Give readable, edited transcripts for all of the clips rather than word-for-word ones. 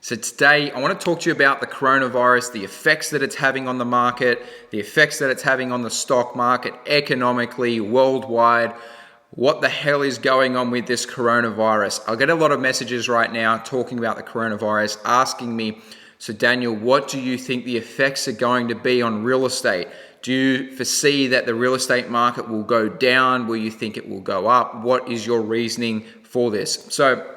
So today I want to talk to you about the coronavirus, the effects that it's having on the market, the effects that it's having on the stock market, economically, worldwide. What the hell is going on with this coronavirus? I get a lot of messages right now talking about the coronavirus, asking me, so Daniel, what do you think the effects are going to be on real estate? Do you foresee that the real estate market will go down? Will you think it will go up? What is your reasoning for this? So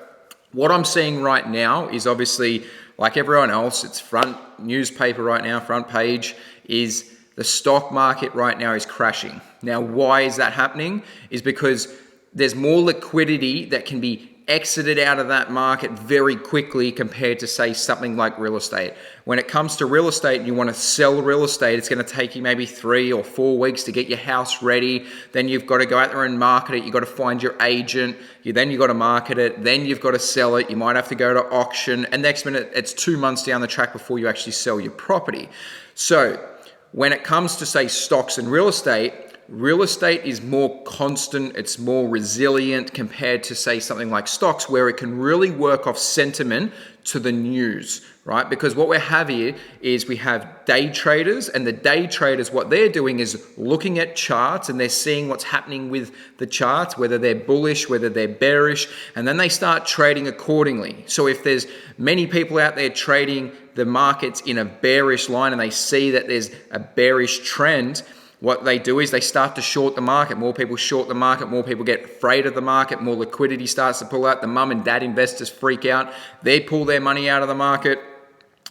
what I'm seeing right now is obviously, like everyone else, it's front newspaper right now, front page, is the stock market right now is crashing. Now, why is that happening? Is because there's more liquidity that can be exited out of that market very quickly compared to, say, something like real estate. When it comes to real estate and you want to sell real estate, it's going to take you maybe 3 or 4 weeks to get your house ready. Then you've got to go out there and market it. You've got to find your agent. Then you've got to market it. Then you've got to sell it. You might have to go to auction. And next minute, it's 2 months down the track before you actually sell your property. So when it comes to, say, stocks and real estate is more constant, it's more resilient compared to, say, something like stocks, where it can really work off sentiment to the news, right? Because what we have here is we have day traders, and the day traders, what they're doing is looking at charts and they're seeing what's happening with the charts, whether they're bullish, whether they're bearish, and then they start trading accordingly. So if there's many people out there trading the markets in a bearish line and they see that there's a bearish trend, what they do is they start to short the market. More people short the market, more people get afraid of the market, more liquidity starts to pull out. The mum and dad investors freak out. They pull their money out of the market.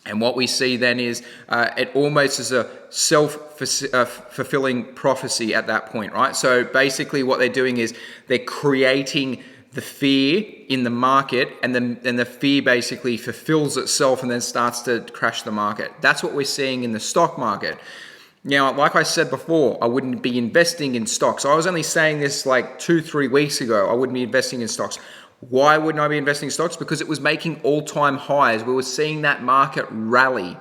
And what we see then is it almost is a self-fulfilling prophecy at that point, right? So basically what they're doing is they're creating the fear in the market, and the fear basically fulfills itself and then starts to crash the market. That's what we're seeing in the stock market. Now, like I said before, I wouldn't be investing in stocks. I was only saying this like 2-3 weeks ago. I wouldn't be investing in stocks. Why wouldn't I be investing in stocks? Because it was making all-time highs. We were seeing that market rally.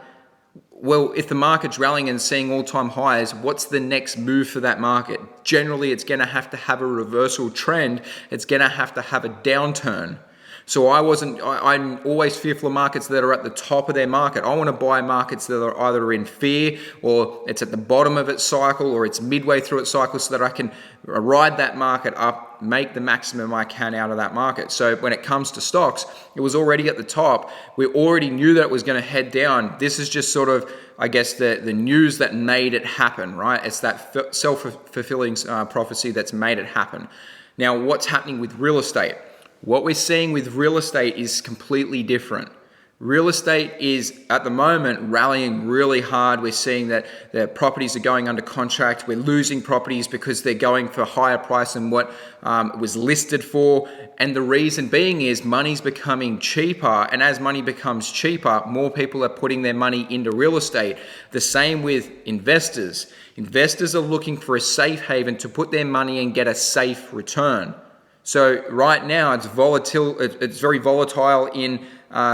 Well, if the market's rallying and seeing all-time highs, what's the next move for that market? Generally, it's going to have a reversal trend. It's going to have a downturn. So I'm always fearful of markets that are at the top of their market. I want to buy markets that are either in fear, or it's at the bottom of its cycle, or it's midway through its cycle, so that I can ride that market up, make the maximum I can out of that market. So when it comes to stocks, it was already at the top. We already knew that it was going to head down. This is just sort of, I guess, the news that made it happen, right? It's that self-fulfilling prophecy that's made it happen. Now, what's happening with real estate? What we're seeing with real estate is completely different. Real estate is, at the moment, rallying really hard. We're seeing that the properties are going under contract. We're losing properties because they're going for a higher price than what it was listed for. And the reason being is money's becoming cheaper. And as money becomes cheaper, more people are putting their money into real estate. The same with investors. Investors are looking for a safe haven to put their money and get a safe return. So right now it's volatile. It's very volatile in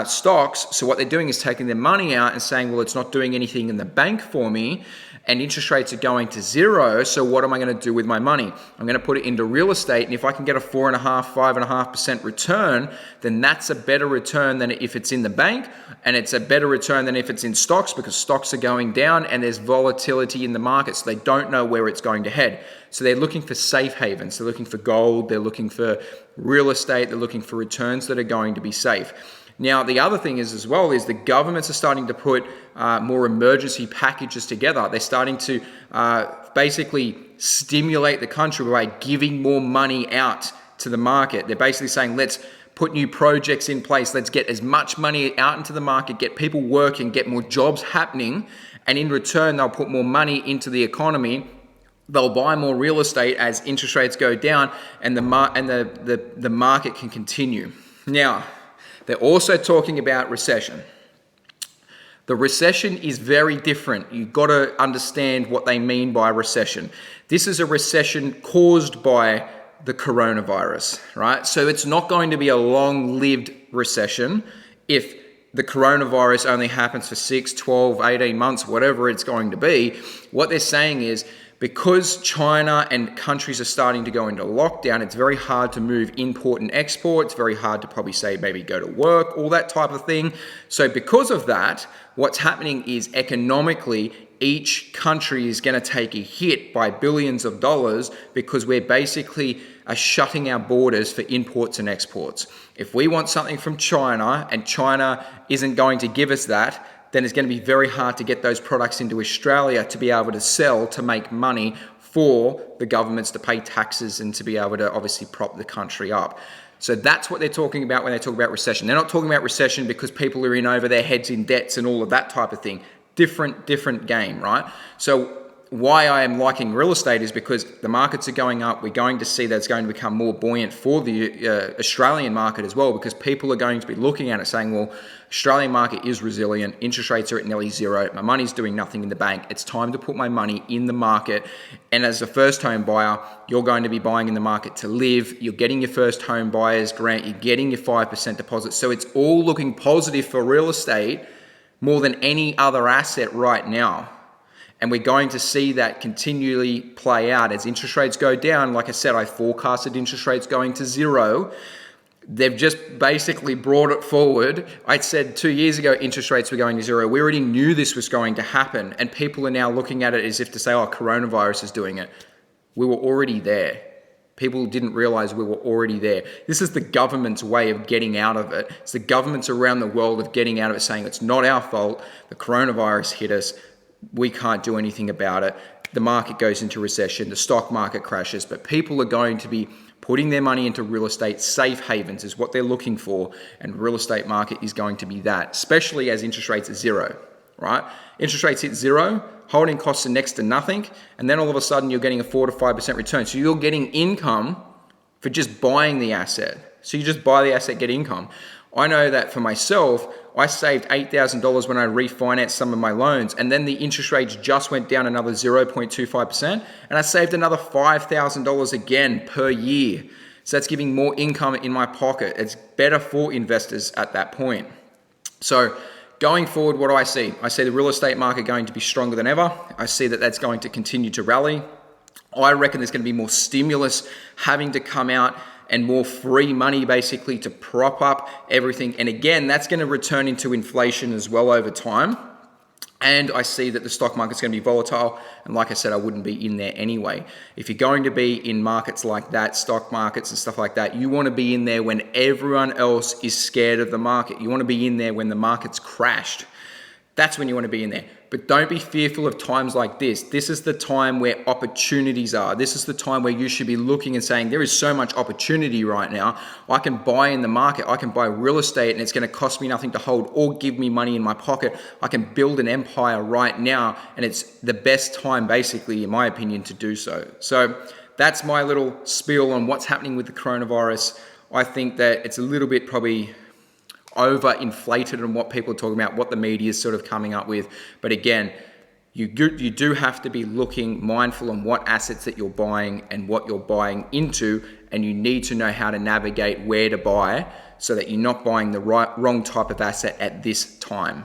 stocks. So what they're doing is taking their money out and saying, well, it's not doing anything in the bank for me, and interest rates are going to zero. So what am I going to do with my money? I'm going to put it into real estate, and if I can get a 5.5% return, then that's a better return than if it's in the bank, and it's a better return than if it's in stocks, because stocks are going down and there's volatility in the market, so they don't know where it's going to head. So they're looking for safe havens. They're looking for gold. They're looking for real estate. They're looking for returns that are going to be safe. Now, the other thing is as well is the governments are starting to put more emergency packages together. They're starting to basically stimulate the country by giving more money out to the market. They're basically saying, let's put new projects in place. Let's get as much money out into the market, get people working, get more jobs happening. And in return, they'll put more money into the economy. They'll buy more real estate as interest rates go down, and the market can continue. Now, they're also talking about recession. The recession is very different. You've got to understand what they mean by recession. This is a recession caused by the coronavirus, right? So it's not going to be a long-lived recession if the coronavirus only happens for 6, 12, 18 months, whatever it's going to be. What they're saying is because China and countries are starting to go into lockdown, it's very hard to move import and export. It's very hard to probably say maybe go to work, all that type of thing. So because of that, what's happening is economically, each country is going to take a hit by billions of dollars because we're basically shutting our borders for imports and exports. If we want something from China and China isn't going to give us that, then it's going to be very hard to get those products into Australia to be able to sell, to make money for the governments to pay taxes and to be able to obviously prop the country up. So that's what they're talking about when they talk about recession. They're not talking about recession because people are in over their heads in debts and all of that type of thing. Different game, right? So why I am liking real estate is because the markets are going up. We're going to see that it's going to become more buoyant for the Australian market as well, because people are going to be looking at it saying, well, Australian market is resilient. Interest rates are at nearly zero. My money's doing nothing in the bank. It's time to put my money in the market. And as a first home buyer, you're going to be buying in the market to live. You're getting your first home buyer's grant. You're getting your 5% deposit. So it's all looking positive for real estate more than any other asset right now. And we're going to see that continually play out as interest rates go down. Like I said, I forecasted interest rates going to zero. They've just basically brought it forward. I said 2 years ago, interest rates were going to zero. We already knew this was going to happen. And people are now looking at it as if to say, oh, coronavirus is doing it. We were already there. People didn't realize we were already there. This is the government's way of getting out of it. It's the governments around the world of getting out of it, saying it's not our fault. The coronavirus hit us. We can't do anything about it. The market goes into recession. The stock market crashes. But people are going to be putting their money into real estate. Safe havens is what they're looking for. And real estate market is going to be that, especially as interest rates are zero, right? Interest rates hit zero. Holding costs are next to nothing. And then all of a sudden you're getting a 4 to 5% return. So you're getting income for just buying the asset. So you just buy the asset, get income. I know that for myself, I saved $8,000 when I refinanced some of my loans, and then the interest rates just went down another 0.25%, and I saved another $5,000 again per year. So that's giving more income in my pocket. It's better for investors at that point. So going forward, what do I see? I see the real estate market going to be stronger than ever. I see that that's going to continue to rally. I reckon there's going to be more stimulus having to come out and more free money basically to prop up everything. And again, that's going to return into inflation as well over time. And I see that the stock market's going to be volatile. And like I said, I wouldn't be in there anyway. If you're going to be in markets like that, stock markets and stuff like that, you want to be in there when everyone else is scared of the market. You want to be in there when the market's crashed. That's when you want to be in there. But don't be fearful of times like this. This is the time where opportunities are. This is the time where you should be looking and saying, there is so much opportunity right now. I can buy in the market. I can buy real estate and it's going to cost me nothing to hold or give me money in my pocket. I can build an empire right now. And it's the best time, basically, in my opinion, to do so. So that's my little spiel on what's happening with the coronavirus. I think that it's a little bit probably overinflated on what people are talking about, what the media is sort of coming up with. But again, you do have to be looking mindful on what assets that you're buying and what you're buying into, and you need to know how to navigate where to buy so that you're not buying the wrong type of asset at this time.